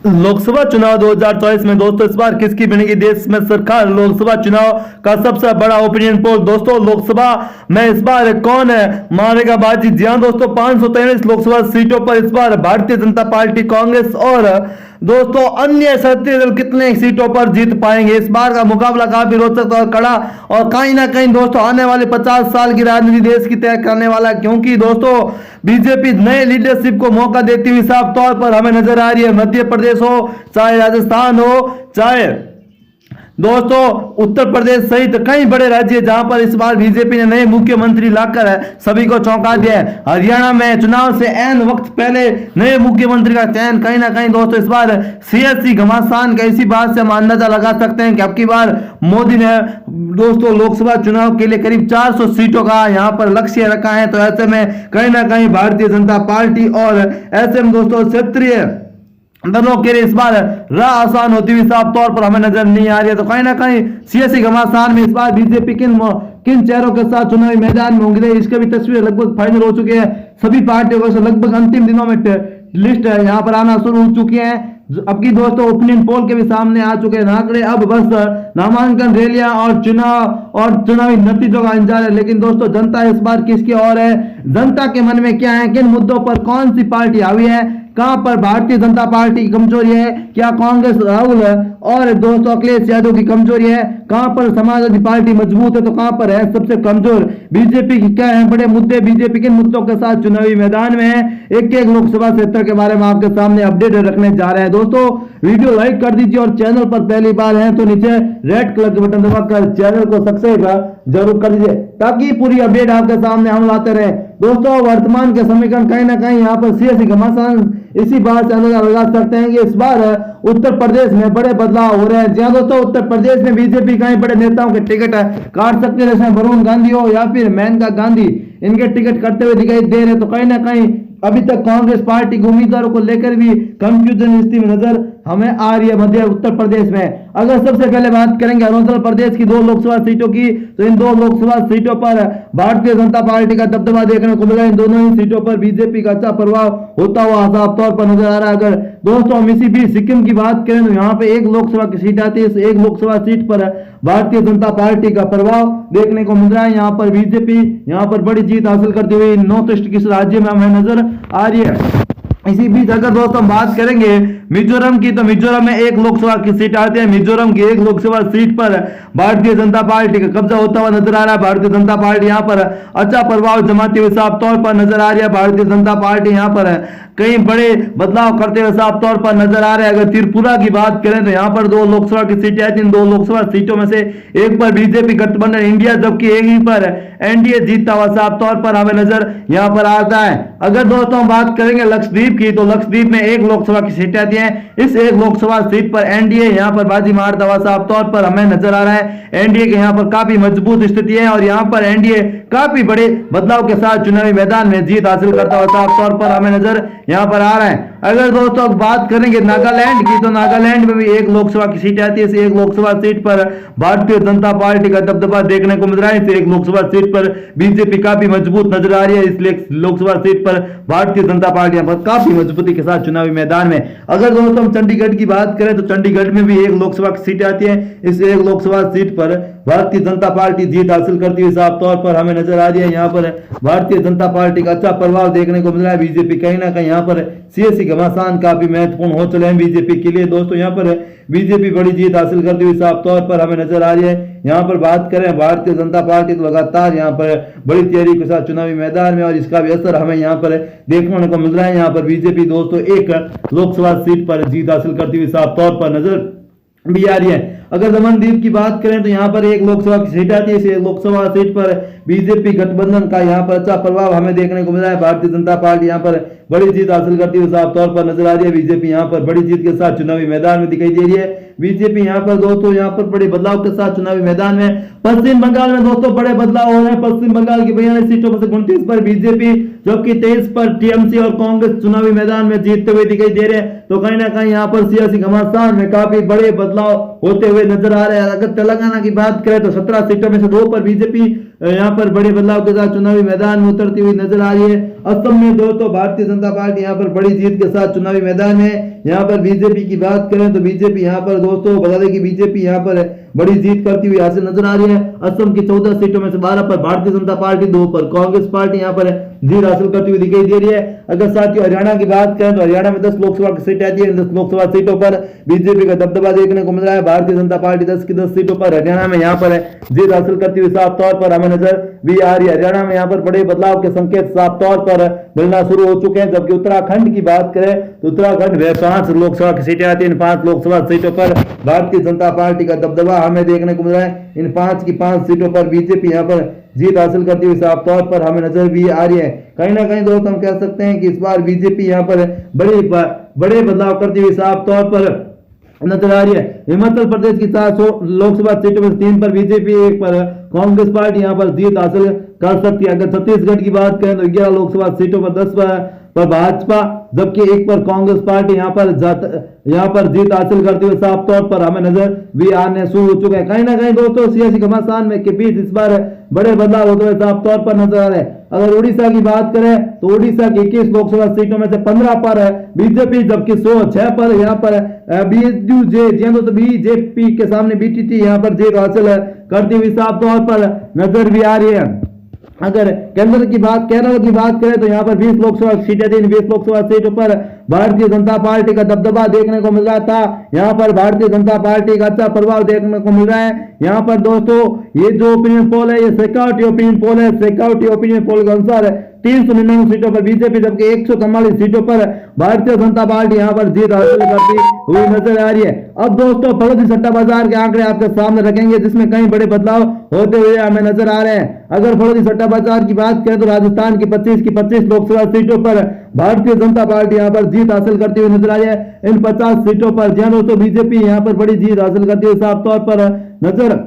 लोकसभा चुनाव 2024 में दोस्तों इस बार किसकी बनेगी देश में सरकार। लोकसभा चुनाव का सबसे बड़ा ओपिनियन पोल दोस्तों, लोकसभा में इस बार कौन मारेगा बाजी। जी हां दोस्तों, 543 लोकसभा सीटों पर इस बार भारतीय जनता पार्टी, कांग्रेस और दोस्तों अन्य क्षत्रिय दल कितने सीटों पर जीत पाएंगे। इस बार का मुकाबला काफी रोचक और कड़ा और कहीं ना कहीं दोस्तों आने वाले 50 साल की राजनीति देश की तय करने वाला है, क्योंकि दोस्तों बीजेपी नए लीडरशिप को मौका देती हुई साफ तौर पर हमें नजर आ रही है। मध्य प्रदेश हो, चाहे राजस्थान हो, चाहे दोस्तों उत्तर प्रदेश सहित कई बड़े राज्य जहां पर इस बार बीजेपी ने नए मुख्यमंत्री लाकर सभी को चौंका दिया है। हरियाणा में चुनाव से एन वक्त पहले नए मुख्यमंत्री का चयन कहीं ना कहीं दोस्तों इस बार सियासी घमासान का, इसी बात से हम अंदाजा लगा सकते हैं कि अब की बार मोदी ने दोस्तों लोकसभा चुनाव के लिए करीब 400 सीटों का यहां पर लक्ष्य रखा है। तो ऐसे में कहीं ना कहीं भारतीय जनता पार्टी और ऐसे में दोस्तों क्षेत्रीय दलों के लिए इस बार राह आसान होती हुई साफ तौर पर हमें नजर नहीं आ रही है। तो कहीं ना कहीं सियासी घमासान में इस बार बीजेपी किन चेहरों के साथ चुनावी मैदान में होंगे, इसके भी तस्वीर लगभग फाइनल हो चुके हैं। सभी पार्टियों को लगभग अंतिम दिनों में लिस्ट यहाँ पर आना शुरू हो चुकी है। अब की दोस्तों ओपिनियन पोल के भी सामने आ चुके हैं आंकड़े। अब बस नामांकन रैलियां और चुनावी नतीजों का इंतजार है। लेकिन दोस्तों जनता इस बार किसकी ओर है, जनता के मन में क्या है, किन मुद्दों पर कौन सी पार्टी हावी है, कहां पर भारतीय जनता पार्टी की कमजोरी है, क्या कांग्रेस राहुल और दोस्तों अखिलेश यादव की कमजोरी है, कहां पर समाजवादी पार्टी मजबूत है तो कहां पर है सबसे कमजोर बीजेपी की, क्या है बड़े मुद्दे, बीजेपी किन मुद्दों के साथ चुनावी मैदान में है, एक एक लोकसभा क्षेत्र के बारे में आपके सामने अपडेट रखने जा रहे हैं। दोस्तों वीडियो लाइक कर दीजिए और चैनल पर पहली बार है तो नीचे रेड कलर के बटन दबाकर चैनल को सब्सक्राइब जरूर कर दीजिए ताकि पूरी अपडेट आपके सामने हम लाते रहे। दोस्तों वर्तमान के समीकरण कहीं ना कहीं यहाँ पर सियासी घमासान इसी बात से अंदाजा लगा सकते हैं कि इस बार उत्तर प्रदेश में बड़े बदलाव हो रहे हैं। जहां दोस्तों उत्तर प्रदेश में बीजेपी कई बड़े नेताओं के टिकट काट सकते हैं, जैसे वरुण गांधी हो या फिर मेनका गांधी, इनके टिकट कटते हुए दिखाई दे रहे। तो कहीं ना कहीं अभी तक कांग्रेस पार्टी के उम्मीदवारों को लेकर भी कंफ्यूजन स्थिति में नजर हमें आ रही है मध्य उत्तर प्रदेश में। अगर सबसे पहले बात करेंगे अरुणाचल प्रदेश की 2 लोकसभा सीटों की, तो इन 2 लोकसभा सीटों पर भारतीय जनता पार्टी का दबदबा देखने को मिला। इन दोनों ही सीटों पर बीजेपी का अच्छा प्रभाव होता हुआ साफ तौर पर नजर आ रहा है। अगर दोस्तों हम इसी बीच सिक्किम की बात करें तो यहाँ पे 1 लोकसभा की सीट आती है, इस 1 लोकसभा सीट पर भारतीय जनता पार्टी का प्रभाव देखने को मिल रहा है। यहाँ पर बीजेपी यहाँ पर बड़ी जीत हासिल करती हुई नॉर्थ ईस्ट किस राज्य में हमें नजर आ रही है। इसी बीच अगर दोस्तों बात करेंगे मिजोरम की, तो मिजोरम में 1 लोकसभा की सीट आती है। मिजोरम की 1 लोकसभा सीट पर भारतीय जनता पार्टी का कब्जा होता हुआ नजर आ रहा है। भारतीय जनता पार्टी यहाँ पर अच्छा प्रभाव जमाते हुए साफ तौर पर नजर आ रही है। भारतीय जनता पार्टी यहाँ पर कई बड़े बदलाव करते हुए साफ तौर पर नजर आ रहे हैं। अगर त्रिपुरा की बात करें तो यहाँ पर 2 लोकसभा की सीटें आती हैं। 2 लोकसभा सीटों में से एक पर बीजेपी गठबंधन इंडिया, जबकि एक ही पर एनडीए जीतता हुआ साफ तौर पर हमें नजर यहाँ पर आता है। अगर दोस्तों बात करेंगे लक्षद्वीप की, तो लक्षद्वीप में 1 लोकसभा की सीटें आती हैं। इस 1 लोकसभा सीट पर एनडीए यहाँ पर बाजी मारता हुआ साफ तौर पर हमें नजर आ रहा है। एनडीए के यहाँ पर काफी मजबूत स्थिति है और यहाँ पर एनडीए काफी बड़े बदलाव के साथ चुनावी मैदान में जीत हासिल करता हुआ साफ तौर पर हमें नजर यहाँ पर आ रहा है। अगर दोस्तों बात करेंगे नागालैंड की, तो नागालैंड में भी 1 लोकसभा की सीट आती है। इस 1 लोकसभा सीट पर भारतीय जनता पार्टी का दबदबा देखने को मिल रहा है। इस 1 लोकसभा सीट पर बीजेपी काफी मजबूत नजर आ रही है। इस लोकसभा सीट पर भारतीय जनता पार्टी यहाँ पर काफी मजबूती के साथ चुनावी मैदान में। अगर दोस्तों हम चंडीगढ़ की बात करें तो चंडीगढ़ में भी 1 लोकसभा की सीट आती है। इस 1 लोकसभा सीट पर भारतीय जनता पार्टी जीत हासिल करती हुई साफ तौर पर हमें नजर आ रही है। यहाँ पर भारतीय जनता पार्टी का अच्छा प्रभाव देखने को मिल रहा है। बीजेपी कहीं ना कहीं यहाँ पर सियासी घमासान काफी महत्वपूर्ण हो चले हैं बीजेपी के लिए। दोस्तों यहाँ पर बीजेपी बड़ी जीत हासिल करती हुई साफ तौर पर हमें नजर आ रही है। यहाँ पर बात करें भारतीय जनता पार्टी तो लगातार यहाँ पर बड़ी तैयारी के साथ चुनावी मैदान में और इसका भी असर हमें यहाँ पर देखने को मिल रहा है। यहाँ पर बीजेपी दोस्तों 1 लोकसभा सीट पर जीत हासिल करती हुई साफ तौर पर नजर भी आ रही है। अगर दमनदीप की बात करें तो यहाँ पर 1 लोकसभा की सीट आती है। इस 1 लोकसभा सीट पर बीजेपी गठबंधन का यहाँ पर अच्छा प्रभाव हमें देखने को मिल रहा है। भारतीय जनता पार्टी यहाँ पर बड़ी जीत हासिल करती हुई साफ तौर पर नजर आ रही है। बीजेपी यहाँ पर बड़ी जीत के साथ चुनावी मैदान में दिखाई दे रही है। बीजेपी यहाँ पर दोस्तों यहाँ पर बड़े बदलाव के साथ चुनावी मैदान में। पश्चिम बंगाल में दोस्तों बड़े बदलाव हो रहे हैं। पश्चिम बंगाल की 42 सीटों में से 29 पर बीजेपी, जबकि 23 पर टीएमसी और कांग्रेस चुनावी मैदान में जीतते हुए दिखाई दे रहे हैं। तो कहीं ना कहीं यहाँ पर सियासी घमासान में काफी बड़े बदलाव होते हुए नजर आ रहे हैं। अगर तेलंगाना की बात करें तो 17 सीटों में से 2 पर बीजेपी यहाँ पर बड़े बदलाव के साथ चुनावी मैदान में उतरती हुई नजर आ रही है। असम में दोस्तों भारतीय जनता पार्टी यहाँ पर बड़ी जीत के साथ चुनावी मैदान में। यहाँ पर बीजेपी की बात करें तो बीजेपी यहाँ पर दोस्तों बता दें कि बीजेपी यहाँ पर बड़ी जीत करती हुई हासिल नजर आ रही है। असम की 14 सीटों में से 12 पर भारतीय जनता पार्टी, 2 पर कांग्रेस पार्टी यहाँ पर जीत हासिल करती हुई दिखाई दे रही है। अगर साथियों हरियाणा की बात करें तो हरियाणा में 10 लोकसभा की सीटें आती है। 10 लोकसभा सीटों पर बीजेपी का दबदबा देखने को मिल रहा है। भारतीय जनता पार्टी 10 की 10 सीटों पर हरियाणा में यहाँ पर जीत हासिल करती हुई साफ तौर पर हमें नजर भी आ रही है। हरियाणा में यहाँ पर बड़े बदलाव के संकेत साफ तौर पर मिलना शुरू हो चुके हैं। जबकि उत्तराखंड की बात करें तो उत्तराखंड में 5 लोकसभा की सीटें आती है। इन 5 लोकसभा सीटों पर भारतीय जनता पार्टी का दबदबा हमें देखने को मिल रहा है। इन 5 की 5 सीटों पर बीजेपी यहाँ पर जीत हासिल करती हुई साफ तौर पर हमें नजर भी आ रही है। कहीं ना कहीं दोस्तों हम कह सकते हैं कि इस बार बीजेपी यहाँ पर बड़े बदलाव करती हुई साफ तौर पर नजर आ रही है। हिमाचल प्रदेश की 7 लोकसभा सीटों में 3 पर बीजेपी, 1 पर कांग्रेस पार्टी यहाँ पर जीत हासिल कर सकती है। अगर छत्तीसगढ़ की बात करें तो 11 लोकसभा सीटों पर 10 पर भाजपा, जबकि 1 पर कांग्रेस पार्टी यहाँ पर जीत हासिल करते हुए साफ तौर पर हमें नजर भी आने शुरू हो चुके हैं। कहीं ना कहीं दोस्तों सियासी घमासान में के बीच इस बार बड़े बदलाव होते हुए साफ तौर पर नजर आ रहे हैं। अगर उड़ीसा की बात करें तो उड़ीसा की 21 लोकसभा सीटों में से 15 पर है बीजेपी, जबकि 6 पर यहाँ पर बीजेपी के सामने बीटीटी यहाँ पर जीत हासिल करती हुई साफ तौर पर नजर भी आ रही है। अगर केरल की बात करें तो यहाँ पर 20 लोकसभा सीटें थी। 20 लोकसभा सीटों पर भारतीय जनता पार्टी का दबदबा देखने को मिल रहा था। यहाँ पर भारतीय जनता पार्टी का अच्छा प्रभाव देखने को मिल रहा है। यहाँ पर दोस्तों ये जो ओपिनियन पोल है, ये सिक्योरिटी ओपिनियन पोल है। सिक्योरिटी ओपिनियन पोल के अनुसार 399 सीटों पर बीजेपी, जबकि 144 सीटों पर भारतीय जनता पार्टी यहाँ पर जीत हासिल करती हुई नजर आ रही है। अब दोस्तों फर्जी सट्टा बाजार के आंकड़े आपके सामने रखेंगे, जिसमें कई बड़े बदलाव होते हुए हमें नजर आ रहे हैं। अगर फर्जी सट्टा बाजार की बात करें तो राजस्थान की 25 लोकसभा सीटों पर भारतीय जनता पार्टी यहाँ पर जीत हासिल करती हुई नजर आ रही है। इन 50 सीटों पर दोस्तों बीजेपी यहाँ पर बड़ी जीत हासिल करती हुई साफ तौर पर नजर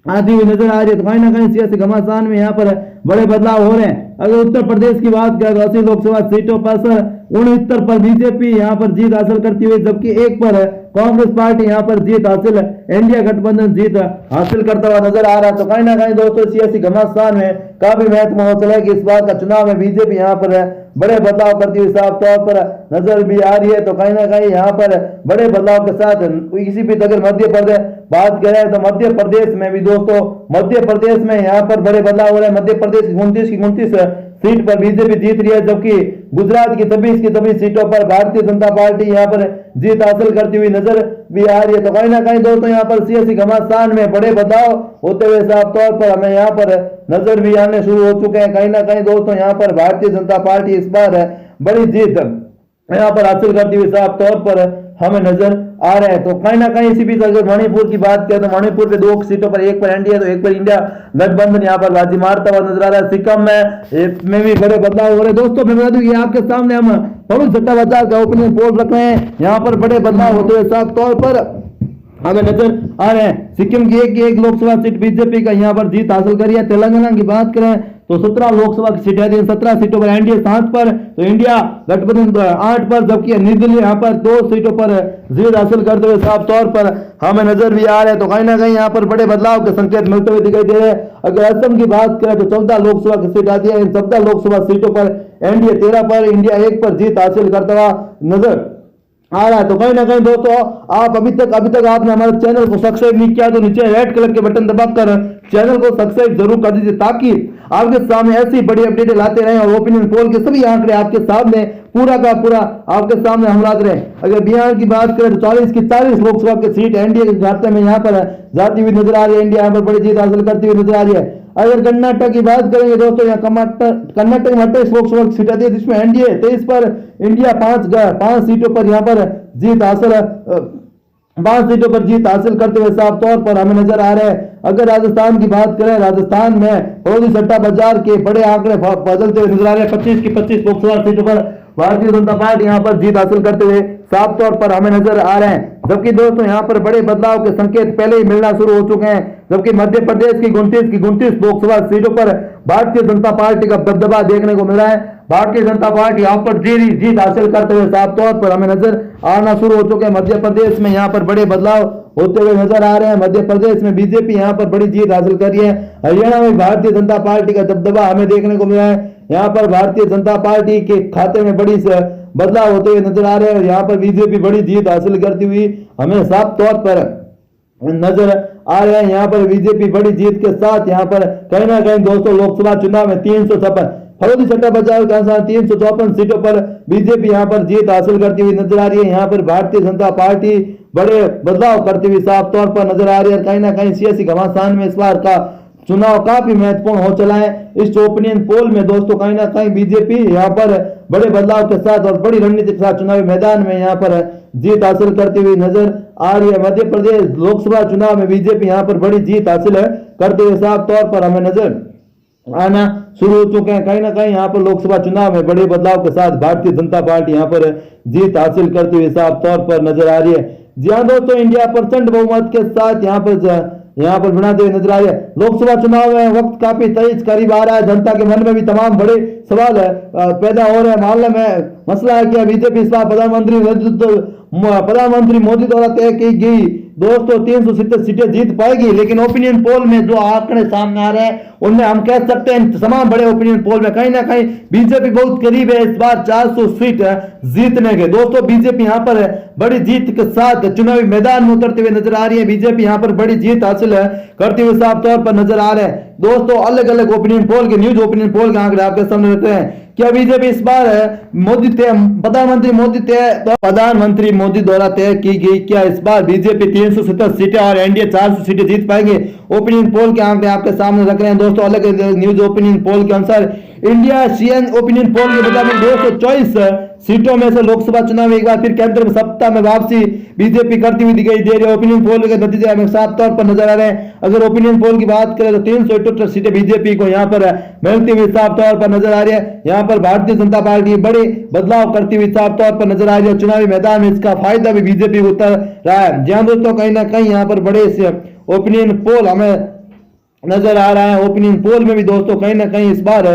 आती हुई नजर आ रही है। तो कहीं ना कहीं सियासी घमासान में यहाँ पर बड़े बदलाव हो रहे हैं। अगर उत्तर प्रदेश की बात करें तो 80 लोकसभा सीटों पर 69 पर बीजेपी यहाँ पर जीत हासिल करती हुई, जबकि 1 पर कांग्रेस पार्टी यहाँ पर जीत हासिल, इंडिया गठबंधन जीत हासिल करता हुआ नजर आ रहा है। तो कहीं ना कहीं दोस्तों सियासी घमासान में काफी महत्वपूर्ण हो चला कि इस बार का चुनाव में बीजेपी यहाँ पर बड़े बदलाव करती हुई साफ तौर पर नजर भी आ रही है। तो कहीं ना कहीं यहाँ पर बड़े बदलाव के साथ किसी भी अगर मध्य प्रदेश बात करें तो मध्य प्रदेश में भी दोस्तों मध्य प्रदेश में यहाँ पर बड़े बदलाव हो रहे हैं। मध्य प्रदेश की 29 सीट पर बीजेपी जीत रही है, जबकि गुजरात की 26 सीटों पर भारतीय जनता पार्टी यहाँ पर जीत हासिल करती हुई नजर भी आ रही है। तो कहीं ना कहीं दोस्तों यहाँ पर सियासी घमासान में बड़े बदलाव होते हुए साफ तौर पर हमें यहाँ पर नजर भी आने शुरू हो चुके हैं। कहीं ना कहीं दोस्तों यहाँ पर भारतीय जनता पार्टी इस बार बड़ी जीत यहाँ पर हासिल करती हुई साफ तौर पर हमें नजर आ रहे हैं। तो कहीं ना कहीं इसी बीच अगर मणिपुर की बात करें तो मणिपुर के 2 सीटों पर 1 पर एनडीए तो 1 पर इंडिया गठबंधन यहाँ पर बाजी मारता हुआ नजर आ रहा है। सिक्किम में भी बड़े बदलाव हो रहे हैं। दोस्तों मैं बता दूं कि आपके सामने हम फर्जी सट्टा बाजार का ओपिनियन पोल रख रहे हैं। यहाँ पर बड़े बदलाव होते हुए साफ तौर पर हमें नजर आ रहे हैं। सिक्किम की एक लोकसभा सीट बीजेपी का यहाँ पर जीत हासिल करी है। तेलंगाना की बात करें तो 17 लोकसभा की सीटें थी। 17 सीटों पर एनडीए 7 पर तो इंडिया गठबंधन 8 पर, जबकि नई दिल्ली यहाँ पर 2 सीटों पर जीत हासिल करते हुए साफ तौर पर हमें नजर भी आ रहे हैं। तो कहीं ना कहीं यहाँ पर बड़े बदलाव के संकेत मिलते हुए दिखाई दे रहे हैं। अगर असम की बात करें तो 14 लोकसभा की सीट आती है। इन 14 लोकसभा सीटों पर एनडीए 13 पर, इंडिया 1 पर जीत हासिल करता हुआ नजर आ रहा है। तो कहीं ना कहीं दोस्तों आप अभी तक आपने हमारे चैनल को सब्सक्राइब नहीं किया तो नीचे रेड कलर के बटन दबाकर चैनल को सब्सक्राइब जरूर कर दीजिए, ताकि आपके सामने ऐसी बड़ी अपडेट लाते रहें और ओपिनियन पोल के सभी आंकड़े आपके सामने पूरा का पूरा आपके सामने हम लाते रहे। अगर बिहार की बात करें तो 40 की 40 लोकसभा की सीट एनडीए के खाते में यहाँ पर जाती हुई नजर आ रही है। इंडिया यहाँ पर बड़ी जीत हासिल करती हुई नजर आ रही है। अगर कर्नाटक की बात करेंगे दोस्तों, यहाँ कर्नाटक में 28 लोकसभा की सीट आती है, जिसमें एनडीए 23 पर, इंडिया 5 सीटों पर यहाँ पर जीत हासिल 5 सीटों पर जीत हासिल करते हुए साफ तौर पर हमें नजर आ रहे हैं। अगर राजस्थान की बात करें, राजस्थान में फर्जी सट्टा बाजार के बड़े आंकड़े बदलते हुए नजर आ रहे हैं। 25 की 25 लोकसभा सीटों पर भारतीय जनता पार्टी यहाँ पर जीत हासिल करते हुए साफ तौर पर हमें नजर आ रहे हैं। जबकि दोस्तों यहाँ पर बड़े बदलाव के संकेत पहले ही मिलना शुरू हो चुके हैं। जबकि मध्य प्रदेश की 29 लोकसभा सीटों पर भारतीय जनता पार्टी का दबदबा देखने को मिल रहा है। भारतीय जनता पार्टी यहाँ पर जीत हासिल करते हुए साफ तौर पर हमें नजर आना शुरू हो चुके हैं। मध्य प्रदेश में यहाँ पर बड़े बदलाव होते हुए नजर आ रहे हैं। मध्य प्रदेश में बीजेपी यहाँ पर बड़ी जीत हासिल कर रही है। हरियाणा में भारतीय जनता पार्टी का दबदबा हमें देखने को मिला है। यहाँ पर भारतीय जनता पार्टी के खाते में बड़ी बदलाव होते हुए नजर आ रहे हैं। यहाँ पर बीजेपी बड़ी जीत हासिल करती हुई हमें साफ तौर पर नजर आ रहे हैं। यहाँ पर बीजेपी बड़ी जीत के साथ यहाँ पर कहीं ना कहीं दोस्तों लोकसभा चुनाव में 356 फरोदी सट्टा बचाव के अनुसार 354 सीटों पर बीजेपी यहाँ पर जीत हासिल करती हुई नजर आ रही है। यहाँ पर भारतीय जनता पार्टी बड़े बदलाव करती हुई साफ तौर पर नजर आ रही है। कहीं ना कहीं सियासी घमासान में इस बार का चुनाव काफी महत्वपूर्ण हो चला है। इस ओपिनियन पोल में दोस्तों कहीं ना कहीं बीजेपी यहाँ पर बड़े बदलाव के साथ और बड़ी रणनीति के साथ चुनावी मैदान में यहाँ पर जीत हासिल करती हुई नजर आ रही है। मध्य प्रदेश लोकसभा चुनाव में बीजेपी यहाँ पर बड़ी जीत हासिल करते हुए साफ तौर पर हमें नजर आना शुरू हो चुके हैं। कहीं ना कहीं यहाँ पर लोकसभा चुनाव में बड़े बदलाव के साथ भारतीय जनता पार्टी यहाँ पर जीत हासिल करते हुए साफ तौर पर नजर आ रही है। जी हाँ दोस्तों, इंडिया प्रचंड बहुमत के साथ यहाँ पर बनाते हुए नजर आ रही है। लोकसभा चुनाव में वक्त काफी तेज करीब आ रहा है। जनता के मन में भी तमाम बड़े सवाल पैदा हो रहे हैं। मामले में मसला है कि बीजेपी इस बार प्रधानमंत्री मोदी द्वारा तय की गई दोस्तों 370 सीटें जीत पाएगी, लेकिन ओपिनियन पोल में जो आंकड़े सामने आ रहे हैं उनमें हम कह सकते हैं तमाम बड़े ओपिनियन पोल में कहीं ना कहीं बीजेपी बहुत करीब है इस बार 400 सीट जीतने के। दोस्तों बीजेपी यहाँ पर बड़ी जीत के साथ चुनावी मैदान में उतरते हुए नजर आ रही है। बीजेपी यहाँ पर बड़ी जीत हासिल करते हुए साफ तौर पर नजर आ रहे हैं। दोस्तों अलग अलग ओपिनियन पोल के न्यूज ओपिनियन पोल के आंकड़े आपके सामने रखते हैं। क्या बीजेपी इस बार प्रधानमंत्री मोदी द्वारा तय की गई क्या इस बार बीजेपी 370 सीटें और एनडीए 400 सीटें जीत पाएंगे? ओपिनियन पोल के आंकड़े आपके सामने रख रहे हैं दोस्तों। अलग अलग न्यूज ओपिनियन पोल के अनुसार इंडिया सीएन ओपिनियन पोल के मुताबिक 224 सीटों में से लोकसभा चुनाव में एक बार फिर केंद्र में सत्ता में वापसी बीजेपी करती हुई दिखाई दे रही है। ओपिनियन पोल के नतीजे हमें साफ तौर पर नजर आ रहे हैं। अगर ओपिनियन पोल की बात करें तो 378 सीटें बीजेपी को यहाँ पर मिलती हुई साफ तौर पर नजर आ रही है। यहाँ पर भारतीय जनता पार्टी बड़े बदलाव करती हुई साफ तौर पर नजर आ रही है। चुनावी मैदान में इसका फायदा भी बीजेपी को उतर रहा है। जहां दोस्तों कहीं ना कहीं यहाँ पर बड़े ओपिनियन पोल हमें नजर आ रहा है। ओपिनियन पोल में भी दोस्तों कहीं ना कहीं इस बार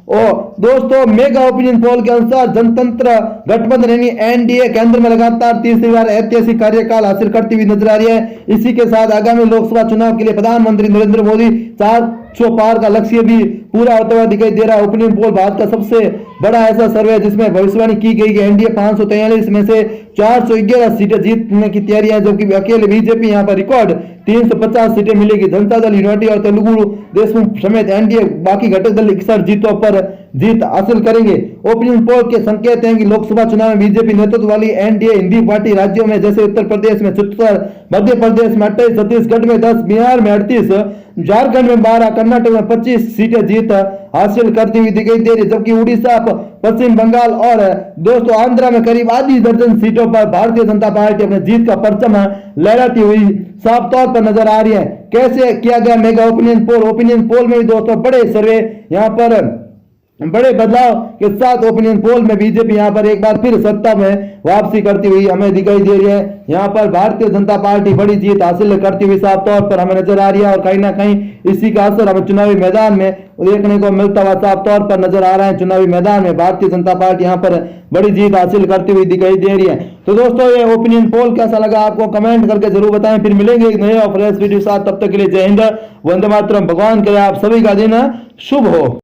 और दोस्तों मेगा ओपिनियन पोल के अनुसार जनतंत्र गठबंधन यानी एनडीए केंद्र में लगातार तीसरी बार ऐतिहासिक कार्यकाल हासिल करती हुई नजर आ रही है। इसी के साथ आगामी लोकसभा चुनाव के लिए प्रधानमंत्री नरेंद्र मोदी 400 पार का लक्ष्य भी पूरा होता हुआ दिखाई दे रहा है। ओपिनियन पोल भारत का सबसे बड़ा ऐसा सर्वे है जिसमें भविष्यवाणी की गई कि एनडीए 543 में से 411 सीटें जीतने की तैयारी है, जबकि अकेले बीजेपी यहां पर रिकॉर्ड 350 सीटें मिलेगी। जनता दल यूनाइटेड और तेलुगु देशमुख समेत एनडीए बाकी घटक दल 61 सीटों पर जीत हासिल करेंगे। ओपिनियन पोल के संकेत हैं कि लोकसभा चुनाव में बीजेपी नेतृत्व वाली एनडीए हिंदी पार्टी राज्यों में जैसे उत्तर प्रदेश में 77, मध्य प्रदेश में 28, छत्तीसगढ़ में 10, बिहार में 38, झारखंड में 12, कर्नाटक में 25 सीटें जीत हासिल करती हुई दिखाई दे रही, जबकि उड़ीसा, पश्चिम बंगाल और दोस्तों आंध्रा में करीब आधी दर्जन सीटों पर भारतीय जनता पार्टी अपने जीत का परचम लहराती हुई साफ तौर पर नजर आ रही है। कैसे किया गया mega opinion poll? Opinion poll में भी दोस्तों बड़े सर्वे यहाँ पर बड़े बदलाव के साथ ओपिनियन पोल में बीजेपी यहां पर एक बार फिर सत्ता में वापसी करती हुई हमें दिखाई दे रही है। यहां पर भारतीय जनता पार्टी बड़ी जीत हासिल करती हुई साफ तौर पर हमें नजर आ रही है और कहीं ना कहीं इसी का असर हमें चुनावी मैदान में देखने को मिलता हुआ साफ तौर पर नजर आ रहा है। चुनावी मैदान में भारतीय जनता पार्टी यहां पर बड़ी जीत हासिल करती हुई दिखाई दे रही है। तो दोस्तों ये ओपिनियन पोल कैसा लगा आपको कमेंट करके जरूर बताएं। फिर मिलेंगे एक नए और फ्रेश वीडियो साथ, तब तक के लिए जय हिंद, वंदे मातरम। भगवान करे आप सभी का दिन शुभ हो।